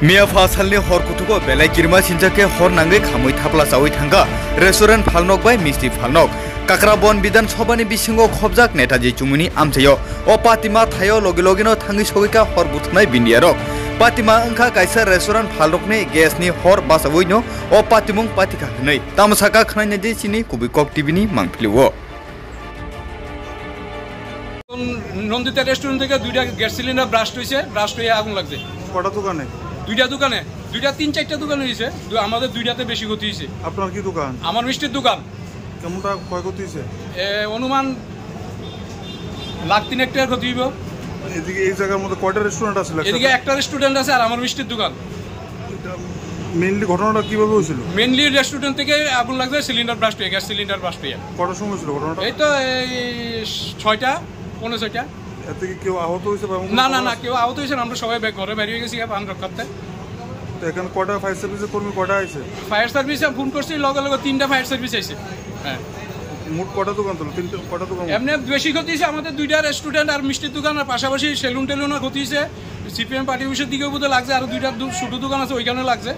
मिया फासालनि हर कुथुको बेलाय किरमा सिनजाके हर नांगै खामै थाप्ला जावै थांगा restaurant फालनक bye मिस्टी फालनक काक्राबन विधानसभानि बिसिङाव खबजाक नेताजी चुमुनि आमथायो अ पातिमा थायो लगे लगेनो थाङै सगैका हर बुथुनाय बिन्दियारक पातिमा अंखा कायसा रेस्टुरेंट फालनकनि गेसनि हर बासावैनो अ पातिमुं पातिका हनै तामसाका खनायनि जे सिनि कुबिकक टिभिनि मांफिलिवो নন্দিতা রেস্টুরেন্ট থেকে দুইটা গ্যাস সিলিন্ডার ব্রাস্ট হয়ে আগুন লাগছে। কটা দোকানে? দুইটা দোকানে, দুইটা 3-4টা দোকানে হয়েছে। আমাদের দুইটাতে বেশি ক্ষতি হয়েছে। আপনার কি দোকান? আমার মিষ্টির দোকান। কেমন টাকা ক্ষয়ক্ষতি হয়েছে? অনুমান লাখ 3 টাকার ক্ষতি হইব। এদিকে এই জায়গার মধ্যে কয়টা রেস্টুরেন্ট আছে? এদিকে একটা রেস্টুরেন্ট আছে আর আমার মিষ্টির দোকান। মেইনলি ঘটনাটা কিভাবে হয়েছিল? মেইনলি রেস্টুরেন্ট থেকে আগুন লাগছে, সিলিন্ডার ব্রাস্ট হয়ে, গ্যাস সিলিন্ডার ব্রাস্ট হয়ে। কটার সময় ছিল ঘটনাটা? এই তো 6টা 6:45টা। এতে কি কেউ আহত হয়েছে? না না না, কেউ আহত হয়েছে না, আমরা সবাই ঘরে বেরিয়ে গেছি প্রাণ রক্ষার্থে। তো এখানে কটা ফায়ার সার্ভিসের কর্মী কটা আছে? ফায়ার সার্ভিসে ফোন করছি, লগে লগে 3টা ফায়ার সার্ভিস আইছে। হ্যাঁ, মোট কটা দোকান তো? 3টা কটা দোকান? এমনি বেশি ক্ষতি হয়েছে আমাদের দুইটা রেস্টুরেন্ট আর মিষ্টির দোকান, আর পাশাপাশি সেলুন টেলুনের ক্ষতি হয়েছে। সিপিএম পার্টি অফিসের দিকেও বোধহয় লাগছে, আর দুইটা ছোট দোকান আছে ওইখানে লাগছে।